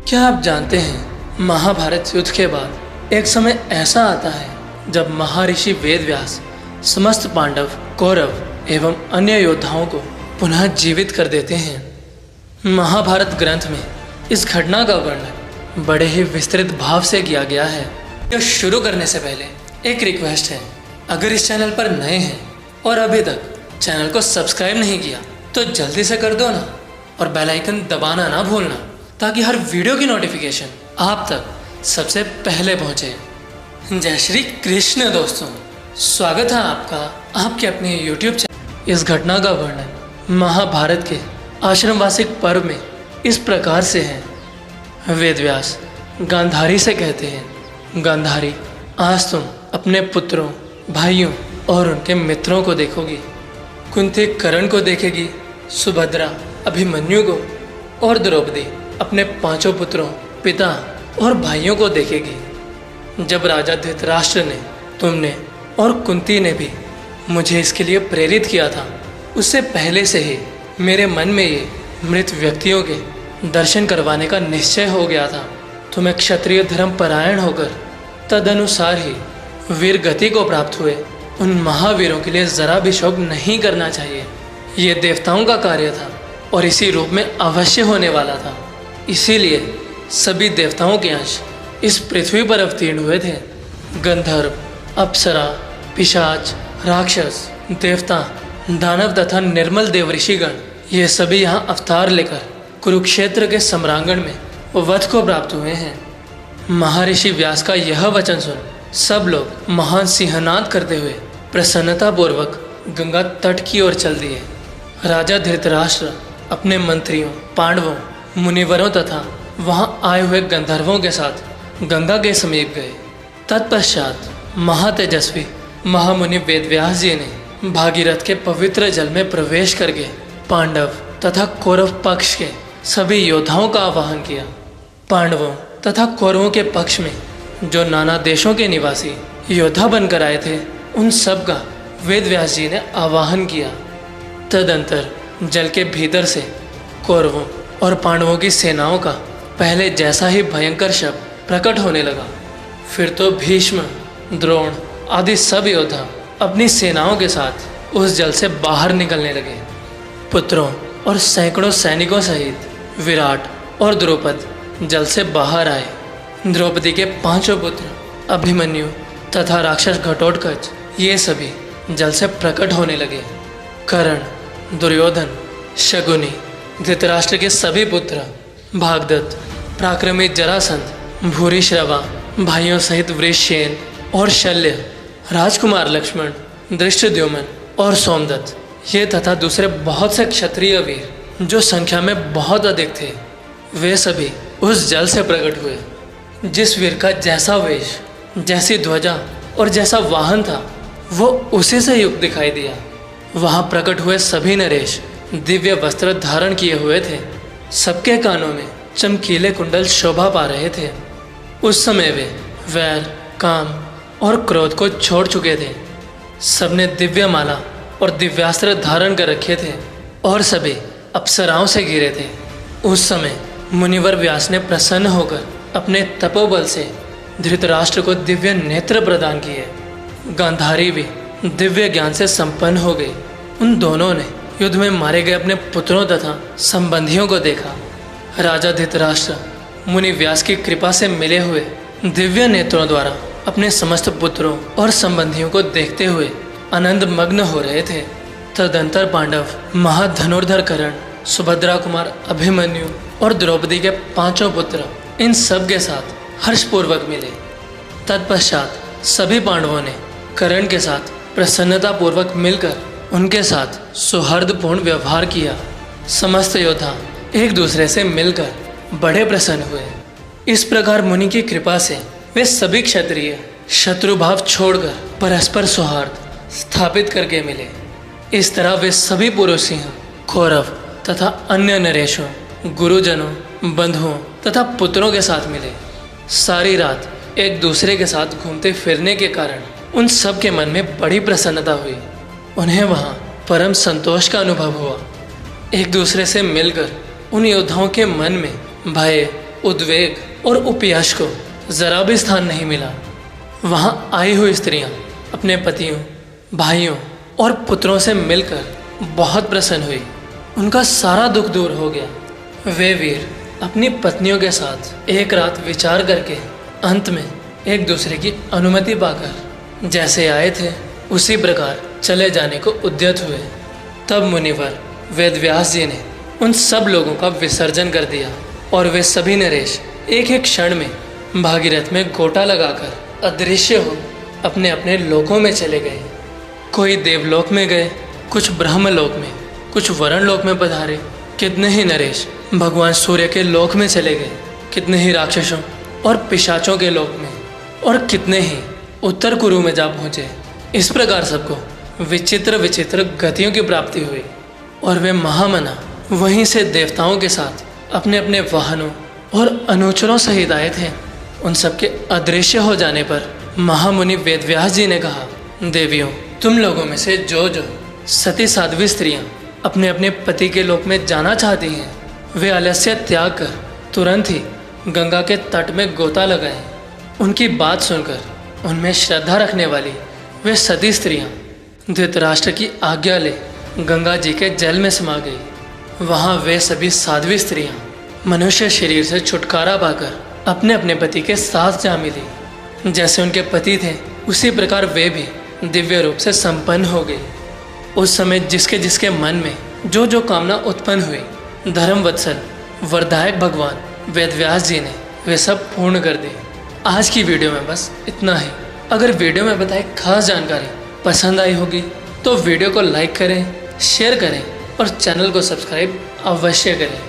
क्या आप जानते हैं, महाभारत युद्ध के बाद एक समय ऐसा आता है जब महर्षि वेदव्यास समस्त पांडव, कौरव एवं अन्य योद्धाओं को पुनः जीवित कर देते हैं। महाभारत ग्रंथ में इस घटना का वर्णन बड़े ही विस्तृत भाव से किया गया है। तो शुरू करने से पहले एक रिक्वेस्ट है, अगर इस चैनल पर नए हैं और अभी तक चैनल को सब्सक्राइब नहीं किया तो जल्दी से कर दो ना, और बेल आइकन दबाना ना भूलना, ताकि हर वीडियो की नोटिफिकेशन आप तक सबसे पहले पहुंचे। जय श्री कृष्ण दोस्तों, स्वागत है आपका आपके अपने YouTube चैनल। इस घटना का वर्णन महाभारत के आश्रमवासिक पर्व में इस प्रकार से है। वेदव्यास गांधारी से कहते हैं, गांधारी, आज तुम अपने पुत्रों, भाइयों और उनके मित्रों को देखोगी। कुंती कर्ण को देखेगी, सुभद्रा अभिमन्यु को, और द्रौपदी अपने पांचों पुत्रों, पिता और भाइयों को देखेगी। जब राजा धृतराष्ट्र ने, तुमने और कुंती ने भी मुझे इसके लिए प्रेरित किया था, उससे पहले से ही मेरे मन में ये मृत व्यक्तियों के दर्शन करवाने का निश्चय हो गया था। तुम्हें क्षत्रिय धर्म परायण होकर तदनुसार ही वीर गति को प्राप्त हुए उन महावीरों के लिए जरा भी शोक नहीं करना चाहिए। ये देवताओं का कार्य था और इसी रूप में अवश्य होने वाला था। इसीलिए सभी देवताओं के अंश इस पृथ्वी पर अवतीर्ण हुए थे। गंधर्व, अप्सरा, पिशाच, राक्षस, देवता, दानव तथा निर्मल देव ऋषिगण, ये सभी यहाँ अवतार लेकर कुरुक्षेत्र के सम्रांगण में वध को प्राप्त हुए हैं। महर्षि व्यास का यह वचन सुन सब लोग महान सिंहनाद करते हुए प्रसन्नता पूर्वक गंगा तट की ओर चल दिए। राजा धृतराष्ट्र अपने मंत्रियों, पांडवों, मुनिवरों तथा वहां आए हुए गंधर्वों के साथ गंगा के समीप गए। तत्पश्चात महातेजस्वी महामुनि वेदव्यास जी ने भागीरथ के पवित्र जल में प्रवेश करके पांडव तथा कौरव पक्ष के सभी योद्धाओं का आवाहन किया। पांडवों तथा कौरवों के पक्ष में जो नाना देशों के निवासी योद्धा बनकर आए थे, उन सब का वेदव्यास जी ने आवाहन किया। तदंतर जल के भीतर से कौरवों और पांडवों की सेनाओं का पहले जैसा ही भयंकर शब्द प्रकट होने लगा। फिर तो भीष्म, द्रोण आदि सब योद्धा अपनी सेनाओं के साथ उस जल से बाहर निकलने लगे। पुत्रों और सैकड़ों सैनिकों सहित विराट और द्रौपद जल से बाहर आए। द्रौपदी के पांचों पुत्र अभिमन्यु तथा राक्षस घटोत्कच, ये सभी जल से प्रकट होने लगे। कर्ण, दुर्योधन, शकुनी, धृतराष्ट्र के सभी पुत्र, भागदत्त, पराक्रमी जरासंध, भूरिश्रवा, भाइयों सहित वृषसेन और शल्य, राजकुमार लक्ष्मण, धृष्टद्युम्न और सोमदत्त, ये तथा दूसरे बहुत से क्षत्रिय वीर जो संख्या में बहुत अधिक थे, वे सभी उस जल से प्रकट हुए। जिस वीर का जैसा वेश, जैसी ध्वजा और जैसा वाहन था, वो उसी से युक्त दिखाई दिया। वहाँ प्रकट हुए सभी नरेश दिव्य वस्त्र धारण किए हुए थे। सबके कानों में चमकीले कुंडल शोभा पा रहे थे। उस समय वे वैर, काम और क्रोध को छोड़ चुके थे। सबने दिव्य माला और दिव्यास्त्र धारण कर रखे थे और सभी अप्सराओं से घिरे थे। उस समय मुनिवर व्यास ने प्रसन्न होकर अपने तपोबल से धृतराष्ट्र को दिव्य नेत्र प्रदान किए। गांधारी भी दिव्य ज्ञान से संपन्न हो गई। उन दोनों ने युद्ध में मारे गए अपने पुत्रों तथा संबंधियों को देखा। राजा धृतराष्ट्र मुनि व्यास की कृपा से मिले हुए दिव्य नेत्रों द्वारा अपने समस्त पुत्रों और संबंधियों को देखते हुए आनंद मग्न हो रहे थे। तदंतर पांडव महाधनुर्धर कर्ण, सुभद्रा कुमार अभिमन्यु और द्रौपदी के पांचों पुत्र, इन सब के साथ हर्षपूर्वक मिले। तत्पश्चात सभी पांडवों ने कर्ण के साथ प्रसन्नता पूर्वक मिलकर उनके साथ सौहार्दपूर्ण व्यवहार किया। समस्त योद्धा एक दूसरे से मिलकर बड़े प्रसन्न हुए। इस प्रकार मुनि की कृपा से वे सभी क्षत्रिय शत्रुभाव छोड़कर परस्पर सौहार्द स्थापित करके मिले। इस तरह वे सभी पुरुष सिंह, कौरव तथा अन्य नरेशों, गुरुजनों, बंधुओं तथा पुत्रों के साथ मिले। सारी रात एक दूसरे के साथ घूमते फिरने के कारण उन सब के मन में बड़ी प्रसन्नता हुई। उन्हें वहाँ परम संतोष का अनुभव हुआ। एक दूसरे से मिलकर उन योद्धाओं के मन में भय, उद्वेग और उपयश को जरा भी स्थान नहीं मिला। वहां आई हुई स्त्रियां अपने पतियों, भाइयों और पुत्रों से मिलकर बहुत प्रसन्न हुई। उनका सारा दुख दूर हो गया। वे वीर अपनी पत्नियों के साथ एक रात विचार करके अंत में एक दूसरे की अनुमति पाकर जैसे आए थे उसी प्रकार चले जाने को उद्यत हुए। तब मुनिवर वेदव्यास जी ने उन सब लोगों का विसर्जन कर दिया और वे सभी नरेश एक एक क्षण में भागीरथ में गोटा लगाकर अदृश्य हो अपने अपने लोकों में चले गए। कोई देवलोक में गए, कुछ ब्रह्मलोक में, कुछ वरण लोक में पधारे। कितने ही नरेश भगवान सूर्य के लोक में चले गए, कितने ही राक्षसों और पिशाचों के लोक में, और कितने ही उत्तर कुरु में जा पहुँचे। इस प्रकार सबको विचित्र विचित्र गतियों की प्राप्ति हुई और वे महामना वहीं से देवताओं के साथ अपने अपने वाहनों और अनुचरों सहित आए थे। उन सबके अदृश्य हो जाने पर महामुनि वेदव्यास जी ने कहा, देवियों, तुम लोगों में से जो जो सती साध्वी स्त्रियां अपने अपने पति के लोक में जाना चाहती हैं, वे आलस्य त्याग कर तुरंत ही गंगा के तट में गोता लगाएं। उनकी बात सुनकर उनमें श्रद्धा रखने वाली वे सती स्त्रियां धृतराष्ट्र की आज्ञा ले गंगा जी के जल में समा गई। वहां वे सभी साध्वी स्त्रियां मनुष्य शरीर से छुटकारा पाकर अपने अपने पति के साथ जा मिली। जैसे उनके पति थे उसी प्रकार वे भी दिव्य रूप से संपन्न हो गई। उस समय जिसके जिसके मन में जो जो कामना उत्पन्न हुई, धर्म वत्सल वरदायक भगवान वेदव्यास जी ने वे सब पूर्ण कर दी। आज की वीडियो में बस इतना ही। अगर वीडियो में बताई खास जानकारी पसंद आई होगी तो वीडियो को लाइक करें, शेयर करें और चैनल को सब्सक्राइब अवश्य करें।